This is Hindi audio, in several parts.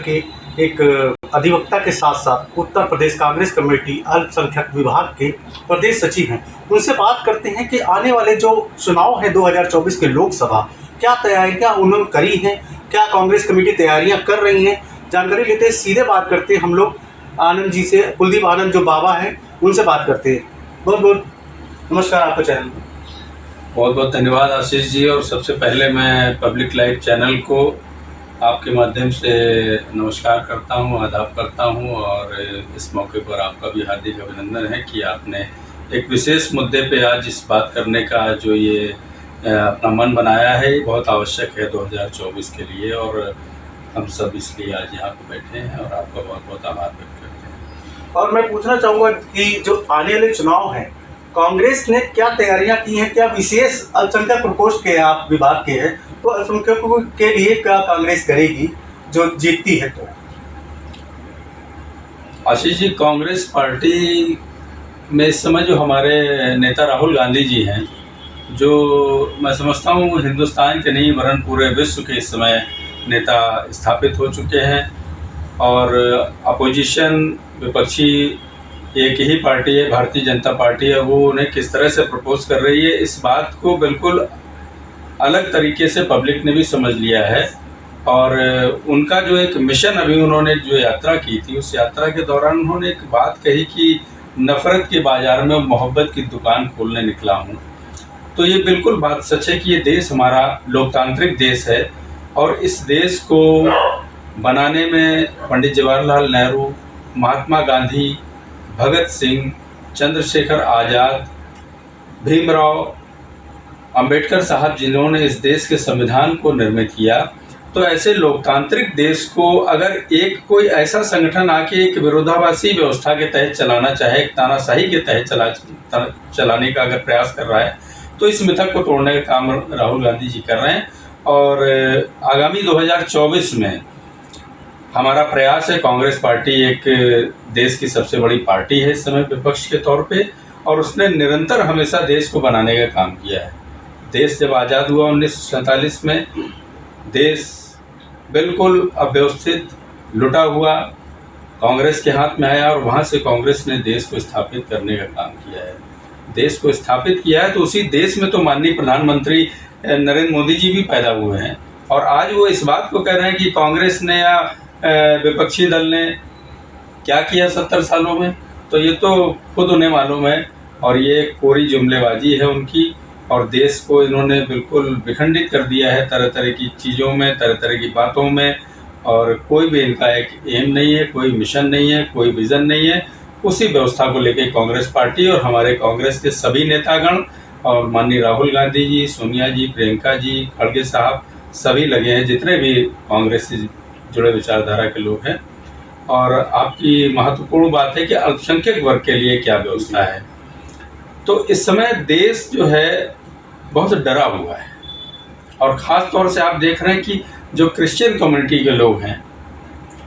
के एक अधिवक्ता के साथ साथ उत्तर प्रदेश कांग्रेस कमेटी अल्पसंख्यक विभाग के प्रदेश सचिव हैं। उनसे बात करते हैं कि आने वाले जो चुनाव हैं 2024 के लोकसभा, क्या तैयारियां उन्होंने करी हैं, क्या कांग्रेस कमेटी तैयारियां कर रही हैं, जानकारी लेते हैं। सीधे बात करते हैं हम लोग आनंद जी से, कुलदीप आनंद जो बाबा हैं उनसे बात करते हैं। बहुत बहुत नमस्कार आपका चैनल में। बहुत बहुत धन्यवाद आशीष जी। और सबसे पहले मैं पब्लिक लाइव चैनल को आपके माध्यम से नमस्कार करता हूं, आदाब करता हूं। और इस मौके पर आपका भी हार्दिक अभिनंदन है कि आपने एक विशेष मुद्दे पे आज इस बात करने का जो ये अपना मन बनाया है, ये बहुत आवश्यक है 2024 के लिए। और हम सब इसलिए आज यहाँ पे बैठे हैं और आपका बहुत बहुत आभार व्यक्त करते हैं। और मैं पूछना चाहूँगा कि जो आने वाले चुनाव हैं, कांग्रेस ने क्या तैयारियां की हैं, क्या विशेष अल्पसंख्यक प्रकोष्ठ के आप विभाग के हैं, तो अल्पसंख्यकों के लिए क्या कांग्रेस करेगी जो जीतती है? तो आशीष जी, कांग्रेस पार्टी में इस समय जो हमारे नेता राहुल गांधी जी हैं, जो मैं समझता हूँ हिंदुस्तान के नहीं वरन पूरे विश्व के इस समय नेता स्थापित हो चुके हैं। और अपोजिशन विपक्षी एक ही पार्टी है, भारतीय जनता पार्टी है, वो उन्हें किस तरह से प्रपोज कर रही है, इस बात को बिल्कुल अलग तरीके से पब्लिक ने भी समझ लिया है। और उनका जो एक मिशन अभी उन्होंने जो यात्रा की थी, उस यात्रा के दौरान उन्होंने एक बात कही कि नफ़रत के बाज़ार में मोहब्बत की दुकान खोलने निकला हूँ। तो ये बिल्कुल बात सच है कि ये देश हमारा लोकतांत्रिक देश है और इस देश को बनाने में पंडित जवाहरलाल नेहरू, महात्मा गांधी, भगत सिंह, चंद्रशेखर आज़ाद, भीमराव अंबेडकर साहब जिन्होंने इस देश के संविधान को निर्मित किया, तो ऐसे लोकतांत्रिक देश को अगर एक कोई ऐसा संगठन आके एक विरोधाभासी व्यवस्था के तहत चलाना चाहे, एक तानाशाही के तहत चलाने का अगर प्रयास कर रहा है, तो इस मिथक को तोड़ने का काम राहुल गांधी जी कर रहे हैं। और आगामी 2024 में हमारा प्रयास है, कांग्रेस पार्टी एक देश की सबसे बड़ी पार्टी है इस समय विपक्ष के तौर पे, और उसने निरंतर हमेशा देश को बनाने का काम किया है। देश जब आज़ाद हुआ 1947 में, देश बिल्कुल अव्यवस्थित, लुटा हुआ कांग्रेस के हाथ में आया और वहाँ से कांग्रेस ने देश को स्थापित करने का काम किया है। देश को स्थापित किया है तो उसी देश में तो माननीय प्रधानमंत्री नरेंद्र मोदी जी भी पैदा हुए हैं। और आज वो इस बात को कह रहे हैं कि कांग्रेस ने या विपक्षी दल ने क्या किया 70 सालों में, तो ये तो खुद उन्हें मालूम है। और ये कोरी जुमलेबाजी है उनकी, और देश को इन्होंने बिल्कुल विखंडित कर दिया है तरह तरह की चीज़ों में, तरह तरह की बातों में। और कोई भी इनका एक एम नहीं है, कोई मिशन नहीं है, कोई विज़न नहीं है। उसी व्यवस्था को लेकर कांग्रेस पार्टी और हमारे कांग्रेस के सभी नेतागण और माननीय राहुल गांधी जी, सोनिया जी, प्रियंका जी, खड़गे साहब सभी लगे हैं, जितने भी कांग्रेस से जुड़े विचारधारा के लोग हैं। और आपकी महत्वपूर्ण बात है कि अल्पसंख्यक वर्ग के लिए क्या व्यवस्था है। तो इस समय देश जो है बहुत डरा हुआ है, और ख़ास तौर से आप देख रहे हैं कि जो क्रिश्चियन कम्युनिटी के लोग हैं,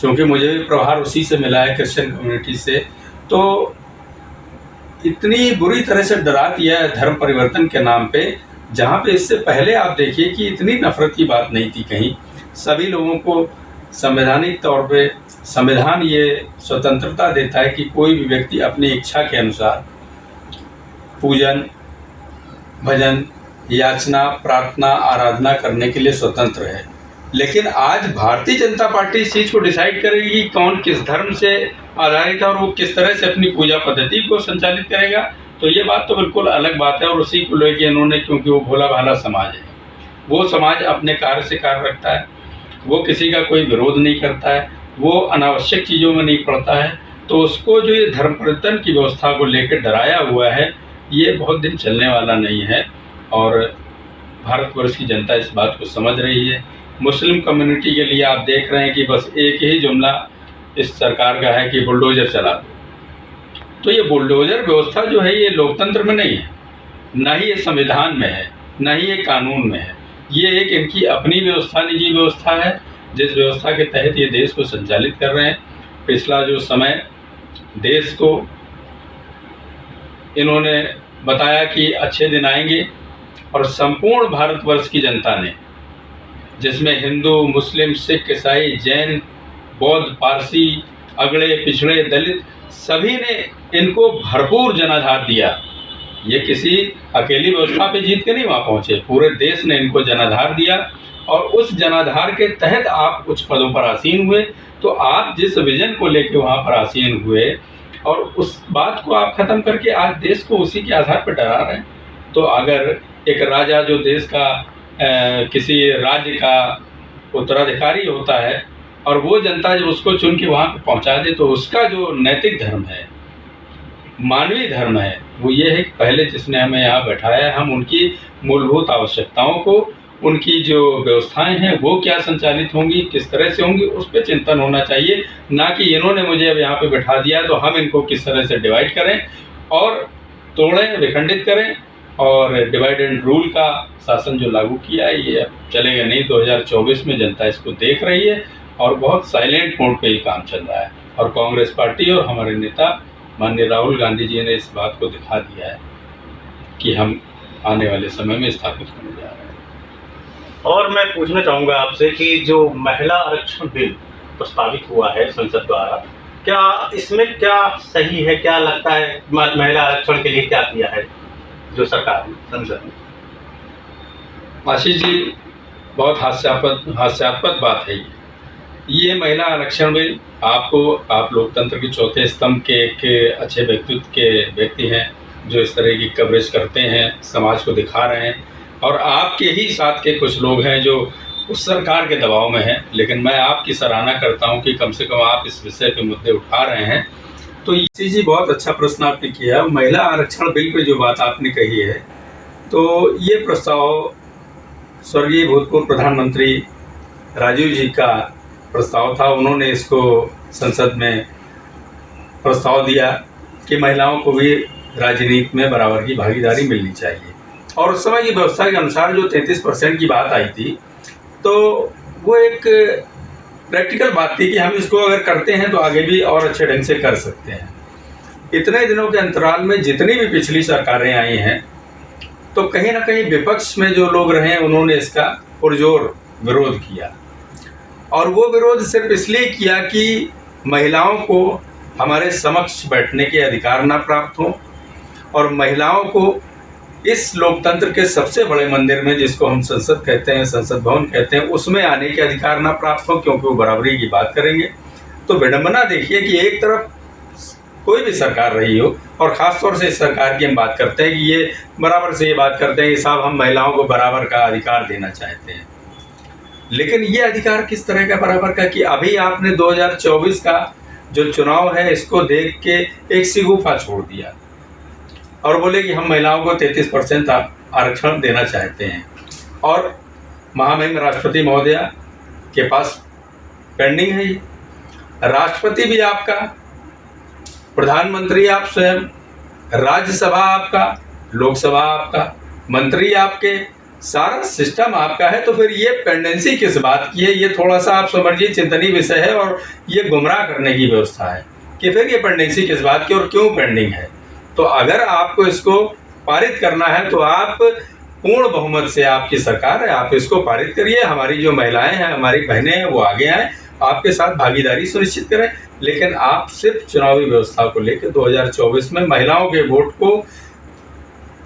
क्योंकि मुझे भी प्रभार उसी से मिला है, क्रिश्चियन कम्युनिटी से, तो इतनी बुरी तरह से डरा दिया है धर्म परिवर्तन के नाम पे, जहाँ पे इससे पहले आप देखिए कि इतनी नफरत की बात नहीं थी कहीं। सभी लोगों को संवैधानिक तौर पे संविधान ये स्वतंत्रता देता है कि कोई भी व्यक्ति अपनी इच्छा के अनुसार पूजन, भजन, याचना, प्रार्थना, आराधना करने के लिए स्वतंत्र है। लेकिन आज भारतीय जनता पार्टी इस चीज़ को डिसाइड करेगी कि कौन किस धर्म से आधारित है और वो किस तरह से अपनी पूजा पद्धति को संचालित करेगा। तो ये बात तो बिल्कुल अलग बात है। और उसी को लेकर इन्होंने, क्योंकि वो भोला भाला समाज है, वो समाज अपने कार्य से कार्य रखता है, वो किसी का कोई विरोध नहीं करता है, वो अनावश्यक चीज़ों में नहीं पड़ता है। तो उसको जो ये धर्म परिवर्तन की व्यवस्था को लेकर डराया हुआ है, ये बहुत दिन चलने वाला नहीं है। और भारतवर्ष की जनता इस बात को समझ रही है। मुस्लिम कम्युनिटी के लिए आप देख रहे हैं कि बस एक ही जुमला इस सरकार का है कि बुलडोज़र चला दो। तो ये बुलडोज़र व्यवस्था जो है ये लोकतंत्र में नहीं है, ना ही ये संविधान में है, ना ही ये कानून में है। ये एक इनकी अपनी व्यवस्था, निजी व्यवस्था है, जिस व्यवस्था के तहत ये देश को संचालित कर रहे हैं। पिछला जो समय देश को इन्होंने बताया कि अच्छे दिन आएंगे, और संपूर्ण भारतवर्ष की जनता ने, जिसमें हिंदू, मुस्लिम, सिख, ईसाई, जैन, बौद्ध, पारसी, अगड़े पिछड़े, दलित, सभी ने इनको भरपूर जनाधार दिया। ये किसी अकेली व्यवस्था पे जीत के नहीं वहाँ पहुँचे, पूरे देश ने इनको जनाधार दिया और उस जनाधार के तहत आप कुछ पदों पर आसीन हुए। तो आप जिस विजन को लेके वहाँ पर आसीन हुए और उस बात को आप ख़त्म करके आज देश को उसी के आधार पर डरा रहे हैं। तो अगर एक राजा जो देश का किसी राज्य का उत्तराधिकारी होता है और वो जनता जब उसको चुन के वहाँ पर पहुँचा दे, तो उसका जो नैतिक धर्म है, मानवीय धर्म है, वो ये है कि पहले जिसने हमें यहाँ बैठाया है, हम उनकी मूलभूत आवश्यकताओं को, उनकी जो व्यवस्थाएं हैं वो क्या संचालित होंगी, किस तरह से होंगी, उस पर चिंतन होना चाहिए। ना कि इन्होंने मुझे अब यहाँ पे बैठा दिया तो हम इनको किस तरह से डिवाइड करें और तोड़ें, विखंडित करें। और डिवाइड एंड रूल का शासन जो लागू किया है ये अब चलेगा नहीं। 2024 में जनता इसको देख रही है और बहुत साइलेंट मोड पे ही काम चल रहा है। और कांग्रेस पार्टी और हमारे नेता माननीय राहुल गांधी जी ने इस बात को दिखा दिया है कि हम आने वाले समय में स्थापित होने जा रहे हैं। और मैं पूछना चाहूँगा आपसे कि जो महिला आरक्षण बिल प्रस्तावित हुआ है संसद द्वारा, क्या इसमें क्या सही है, क्या लगता है महिला आरक्षण के लिए क्या किया है जो सरकार ने संसद में? आशीष जी, बहुत हास्यास्पद बात है ये महिला आरक्षण बिल। आप लोकतंत्र के चौथे स्तंभ के एक अच्छे व्यक्तित्व के व्यक्ति हैं जो इस तरह की कवरेज करते हैं, समाज को दिखा रहे हैं, और आपके ही साथ के कुछ लोग हैं जो उस सरकार के दबाव में हैं। लेकिन मैं आपकी सराहना करता हूं कि कम से कम आप इस विषय पे मुद्दे उठा रहे हैं। तो ये जी बहुत अच्छा प्रश्न आपने किया। महिला आरक्षण बिल पे जो बात आपने कही है, तो ये प्रस्ताव स्वर्गीय भूतपूर्व प्रधानमंत्री राजीव जी का प्रस्ताव था। उन्होंने इसको संसद में प्रस्ताव दिया कि महिलाओं को भी राजनीति में बराबर की भागीदारी मिलनी चाहिए। और उस समय की व्यवस्था के अनुसार जो 33% की बात आई थी, तो वो एक प्रैक्टिकल बात थी कि हम इसको अगर करते हैं तो आगे भी और अच्छे ढंग से कर सकते हैं। इतने दिनों के अंतराल में जितनी भी पिछली सरकारें आई हैं, तो कहीं ना कहीं विपक्ष में जो लोग रहे उन्होंने इसका पुरजोर विरोध किया। और वो विरोध सिर्फ इसलिए किया कि महिलाओं को हमारे समक्ष बैठने के अधिकार ना प्राप्त हों और महिलाओं को इस लोकतंत्र के सबसे बड़े मंदिर में, जिसको हम संसद कहते हैं, संसद भवन कहते हैं, उसमें आने के अधिकार ना प्राप्त हों, क्योंकि वो बराबरी की बात करेंगे। तो विडंबना देखिए कि एक तरफ कोई भी सरकार रही हो, और ख़ास तौर से इस सरकार की हम बात करते हैं कि ये बराबर से ये बात करते हैं कि साहब हम महिलाओं को बराबर का अधिकार देना चाहते हैं। लेकिन ये अधिकार किस तरह का बराबर का कि अभी आपने 2024 का जो चुनाव है इसको देख के एक सिगुफा छोड़ दिया और बोले कि हम महिलाओं को 33% आरक्षण देना चाहते हैं। और महामहिम राष्ट्रपति महोदया के पास पेंडिंग है ये। राष्ट्रपति भी आपका, प्रधानमंत्री आप स्वयं, राज्यसभा आपका, लोकसभा आपका, मंत्री आपके, सारा सिस्टम आपका है। तो फिर ये पेंडेंसी किस बात की है? ये थोड़ा सा आप समझिए चिंतनीय विषय है और ये गुमराह करने की व्यवस्था है कि फिर ये पेंडेंसी किस बात की और क्यों पेंडिंग है। तो अगर आपको इसको पारित करना है तो आप पूर्ण बहुमत से, आपकी सरकार है, आप इसको पारित करिए। हमारी जो महिलाएं हैं, हमारी बहनें हैं, वो आगे आएँ, आपके साथ भागीदारी सुनिश्चित करें। लेकिन आप सिर्फ चुनावी व्यवस्था को लेकर 2024 में महिलाओं के वोट को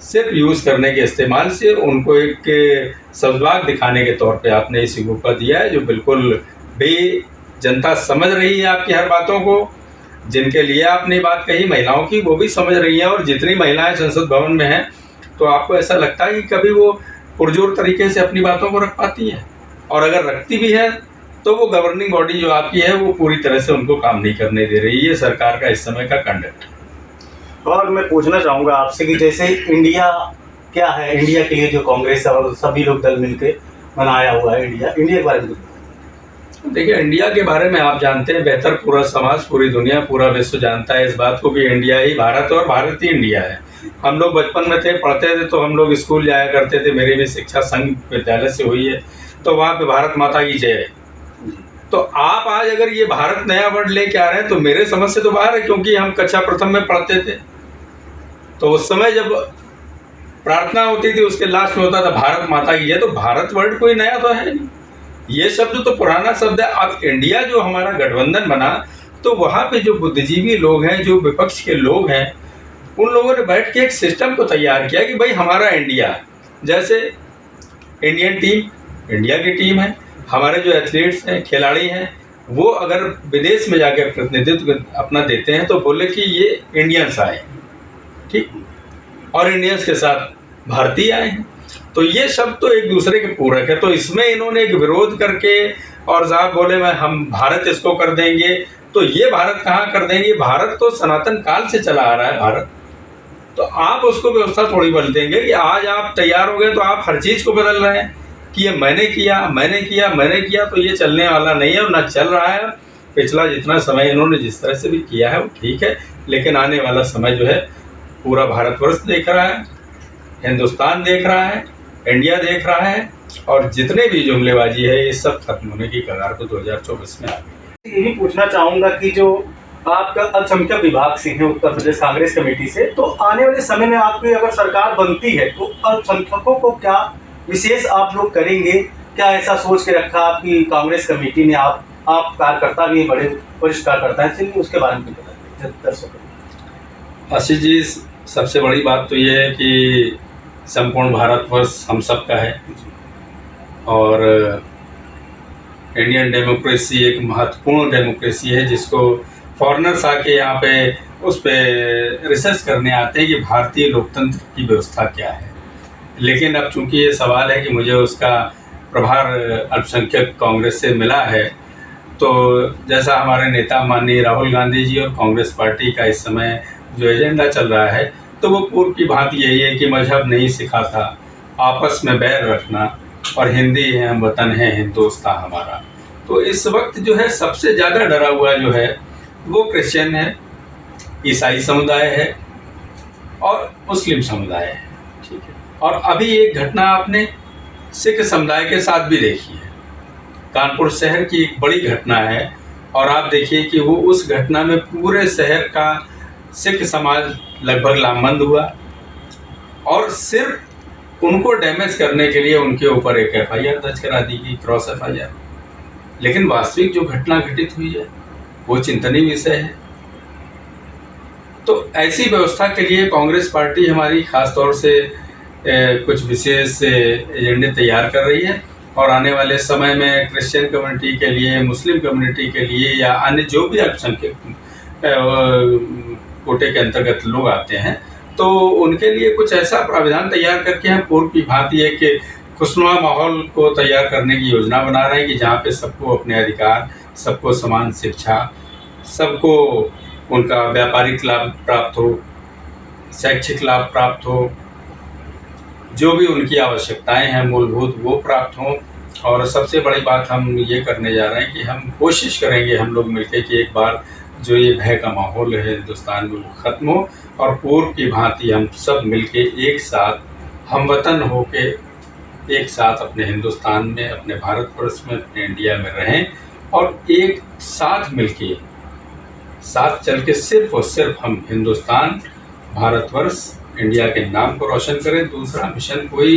सिर्फ यूज़ करने के इस्तेमाल से उनको एक सद्भाव दिखाने के तौर पे आपने इस सिगुफा दिया है, जो बिल्कुल भी जनता समझ रही है आपकी हर बातों को। जिनके लिए आपने बात कही महिलाओं की, वो भी समझ रही हैं। और जितनी महिलाएं संसद भवन में हैं, तो आपको ऐसा लगता है कि कभी वो पुरजोर तरीके से अपनी बातों को रख पाती हैं, और अगर रखती भी है तो वो गवर्निंग बॉडी जो आपकी है वो पूरी तरह से उनको काम नहीं करने दे रही है। सरकार का इस समय का कंडक्ट। और मैं पूछना चाहूँगा आपसे कि जैसे इंडिया क्या है, इंडिया के लिए जो कांग्रेस और सभी लोग दल मिलकर बनाया हुआ है इंडिया के बारे में देखिए, इंडिया के बारे में आप जानते हैं बेहतर, पूरा समाज, पूरी दुनिया, पूरा विश्व जानता है इस बात को कि इंडिया ही भारत है और भारत ही इंडिया है। हम लोग बचपन में थे, पढ़ते थे, तो हम लोग स्कूल जाया करते थे। मेरी भी शिक्षा संघ विद्यालय से हुई है, तो वहाँ पे भारत माता की जय। तो आप आज अगर ये भारत नया वर्ड लेके आ रहे हैं तो मेरे समझ से तो बाहर है, क्योंकि हम कक्षा प्रथम में पढ़ते थे तो उस समय जब प्रार्थना होती थी उसके लास्ट में होता था भारत माता की जय। तो भारत वर्ड कोई नया तो है नहीं, ये शब्द तो पुराना शब्द है। अब इंडिया जो हमारा गठबंधन बना, तो वहाँ पे जो बुद्धिजीवी लोग हैं, जो विपक्ष के लोग हैं, उन लोगों ने बैठ के एक सिस्टम को तैयार किया कि भाई हमारा इंडिया, जैसे इंडियन टीम इंडिया की टीम है, हमारे जो एथलीट्स हैं, खिलाड़ी हैं, वो अगर विदेश में जाकर प्रतिनिधित्व अपना देते हैं तो बोले कि ये इंडियंस आए, ठीक, और इंडियंस के साथ भारतीय आए हैं। तो ये शब्द तो एक दूसरे के पूरक है। तो इसमें इन्होंने एक विरोध करके और साहब बोले मैं हम भारत इसको कर देंगे, तो ये भारत कहाँ कर देंगे? भारत तो सनातन काल से चला आ रहा है भारत। तो आप उसको व्यवस्था थोड़ी बदल देंगे कि आज आप तैयार हो गए तो आप हर चीज़ को बदल रहे हैं कि ये मैंने किया, तो ये चलने वाला नहीं है और ना चल रहा है। पिछला जितना समय इन्होंने जिस तरह से भी किया है वो ठीक है, लेकिन आने वाला समय जो है पूरा भारतवर्ष देख रहा है, हिंदुस्तान देख रहा है, इंडिया देख रहा है, और जितने भी जुमलेबाजी है ये सब खत्म होने की कगार को 2024 में आ गई है। यही पूछना चाहूँगा कि जो आपका अल्पसंख्यक विभाग से है उत्तर प्रदेश कांग्रेस कमेटी से, तो आने वाले समय में आपकी अगर सरकार बनती है तो अल्पसंख्यकों को क्या विशेष आप लोग करेंगे? क्या ऐसा सोच के रखा आपकी कांग्रेस कमेटी ने? आप कार्यकर्ता भी बड़े वरिष्ठ कार्यकर्ता हैं, इसलिए उसके बारे में बताइए दर्शकों। आशीष जी, सबसे बड़ी बात तो ये है कि संपूर्ण भारतवर्ष हम सब का है, और इंडियन डेमोक्रेसी एक महत्वपूर्ण डेमोक्रेसी है जिसको फॉरेनर्स आके यहाँ पे उस पर रिसर्च करने आते हैं कि भारतीय लोकतंत्र की व्यवस्था क्या है। लेकिन अब चूंकि ये सवाल है कि मुझे उसका प्रभार अल्पसंख्यक कांग्रेस से मिला है, तो जैसा हमारे नेता माननीय राहुल गांधी जी और कांग्रेस पार्टी का इस समय जो एजेंडा चल रहा है, तो वो पूर्व की बात यही है कि मजहब नहीं सिखाता, आपस में बैर रखना, और हिंदी है हम वतन है हिंदुस्तान हमारा। तो इस वक्त जो है सबसे ज़्यादा डरा हुआ जो है वो क्रिश्चियन है, ईसाई समुदाय है और मुस्लिम समुदाय है, ठीक है। और अभी एक घटना आपने सिख समुदाय के साथ भी देखी है, कानपुर शहर की एक बड़ी घटना है, और आप देखिए कि वो उस घटना में पूरे शहर का सिख समाज लगभग लामबंद हुआ, और सिर्फ उनको डैमेज करने के लिए उनके ऊपर एक FIR दर्ज करा दी गई, क्रॉस FIR। लेकिन वास्तविक जो घटना घटित हुई है वो चिंतनीय विषय है। तो ऐसी व्यवस्था के लिए कांग्रेस पार्टी हमारी खास तौर से कुछ विशेष एजेंडे तैयार कर रही है, और आने वाले समय में क्रिश्चियन कम्युनिटी के लिए, मुस्लिम कम्युनिटी के लिए, या अन्य जो भी अल्पसंख्यक कोटे के अंतर्गत लोग आते हैं, तो उनके लिए कुछ ऐसा प्राविधान तैयार करके हम पूर्व की भांति है कि खुशनुमा माहौल को तैयार करने की योजना बना रहे हैं कि जहाँ पे सबको अपने अधिकार, सबको समान शिक्षा, सबको उनका व्यापारिक लाभ प्राप्त हो, शैक्षिक लाभ प्राप्त हो, जो भी उनकी आवश्यकताएं हैं मूलभूत वो प्राप्त हों। और सबसे बड़ी बात हम ये करने जा रहे हैं कि हम कोशिश करेंगे हम लोग मिलकर कि एक बार जो ये भय का माहौल है हिंदुस्तान में वो ख़त्म हो, और पूर्व की भांति हम सब मिलके एक साथ हमवतन होके एक साथ अपने हिंदुस्तान में, अपने भारतवर्ष में, अपने इंडिया में रहें, और एक साथ मिलके साथ चल के सिर्फ और सिर्फ हम हिंदुस्तान, भारतवर्ष, इंडिया के नाम को रोशन करें। दूसरा मिशन कोई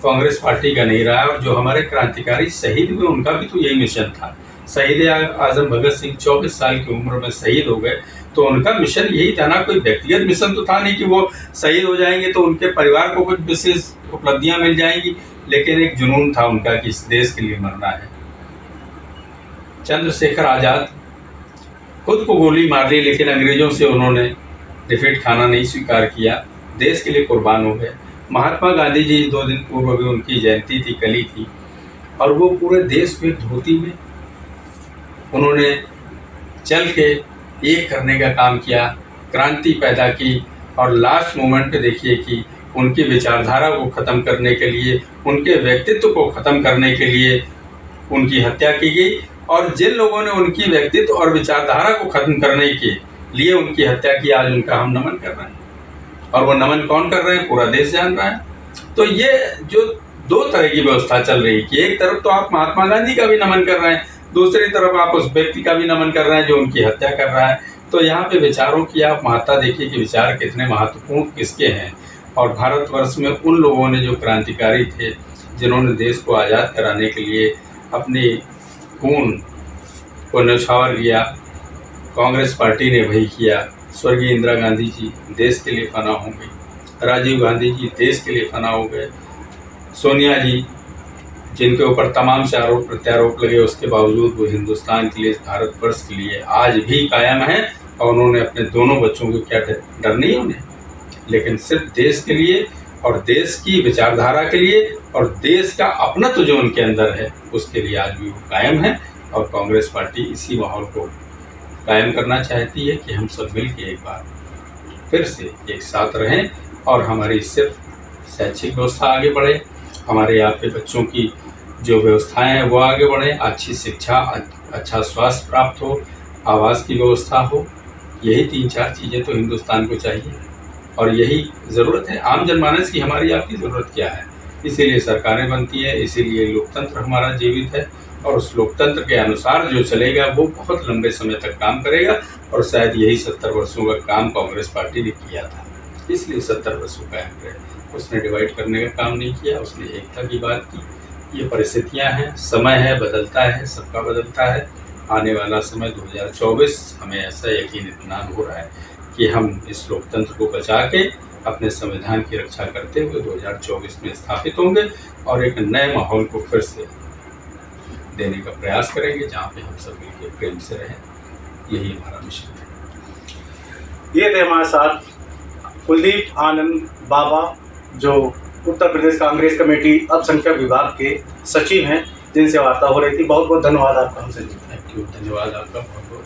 कांग्रेस पार्टी का नहीं रहा है, और जो हमारे क्रांतिकारी शहीद हुए उनका भी तो यही मिशन था। शहीद आजम भगत सिंह 24 साल की उम्र में शहीद हो गए, तो उनका मिशन यही था ना, कोई व्यक्तिगत मिशन तो था नहीं कि वो शहीद हो जाएंगे तो उनके परिवार को कुछ विशेष उपलब्धियां मिल जाएंगी, लेकिन एक जुनून था उनका कि इस देश के लिए मरना है। चंद्रशेखर आज़ाद खुद को गोली मार ली, लेकिन अंग्रेज़ों से उन्होंने डिफीट खाना नहीं स्वीकार किया, देश के लिए कुर्बान हो गए। महात्मा गांधी जी 2 दिन पूर्व भी उनकी जयंती थी, कली थी, और वो पूरे देश को एक धोती में उन्होंने चल के एक करने का काम किया, क्रांति पैदा की, और लास्ट मोमेंट पे देखिए कि उनकी विचारधारा को ख़त्म करने के लिए, उनके व्यक्तित्व को ख़त्म करने के लिए उनकी हत्या की गई। और जिन लोगों ने उनकी व्यक्तित्व और विचारधारा को ख़त्म करने के लिए उनकी हत्या की, आज उनका हम नमन कर रहे हैं, और वो नमन कौन कर रहे हैं पूरा देश जान रहा है। तो ये जो 2 तरह की व्यवस्था चल रही है कि एक तरफ तो आप महात्मा गांधी का भी नमन कर रहे हैं, दूसरी तरफ आप उस व्यक्ति का भी नमन कर रहे हैं जो उनकी हत्या कर रहा है। तो यहाँ पे विचारों की आप महत्ता देखिए कि विचार कितने महत्वपूर्ण किसके हैं, और भारतवर्ष में उन लोगों ने जो क्रांतिकारी थे, जिन्होंने देश को आज़ाद कराने के लिए अपनी खून को न्यौछावर किया, कांग्रेस पार्टी ने वही किया। स्वर्गीय इंदिरा गांधी जी देश के लिए फना हो गई, राजीव गांधी जी देश के लिए फना हो गए, सोनिया जी जिनके ऊपर तमाम से आरोप प्रत्यारोप लगे, उसके बावजूद वो हिंदुस्तान के लिए, भारतवर्ष के लिए आज भी कायम है। और उन्होंने अपने दोनों बच्चों को क्या डर नहीं उन्हें, लेकिन सिर्फ देश के लिए और देश की विचारधारा के लिए और देश का अपनत्व जो उनके अंदर है उसके लिए आज भी वो कायम है। और कांग्रेस पार्टी इसी माहौल को कायम करना चाहती है कि हम सब मिल के एक बार फिर से एक साथ रहें और हमारी सिर्फ शैक्षिक व्यवस्था आगे बढ़े, हमारे यहाँ पे बच्चों की जो व्यवस्थाएं हैं वो आगे बढ़े, अच्छी शिक्षा, अच्छा स्वास्थ्य प्राप्त हो, आवास की व्यवस्था हो। यही 3-4 चीज़ें तो हिंदुस्तान को चाहिए और यही ज़रूरत है। आम जनमानस की हमारी आपकी ज़रूरत क्या है? इसीलिए सरकारें बनती हैं, इसीलिए लोकतंत्र हमारा जीवित है और उस लोकतंत्र के अनुसार जो चलेगा वो बहुत लंबे समय तक काम करेगा। और शायद यही 70 वर्षों का काम कांग्रेस पार्टी ने किया था, इसलिए 70 वर्षों कायम रहे। उसने डिवाइड करने का काम नहीं किया, उसने एकता की बात की। ये परिस्थितियां हैं, समय है, बदलता है, सबका बदलता है। आने वाला समय 2024 हमें ऐसा यकीन इत्मीनान हो रहा है कि हम इस लोकतंत्र को बचा के अपने संविधान की रक्षा करते हुए 2024 में स्थापित होंगे और एक नए माहौल को फिर से देने का प्रयास करेंगे जहाँ पे हम सब मिलकर प्रेम से रहें। यही हमारा मिशन है। ये थे हमारे साथ कुलदीप आनंद बाबा, जो उत्तर प्रदेश कांग्रेस कमेटी अल्पसंख्यक विभाग के सचिव हैं, जिनसे वार्ता हो रही थी। बहुत बहुत धन्यवाद आपका हमसे जुड़ने। थैंक यू, धन्यवाद आपका बहुत बहुत।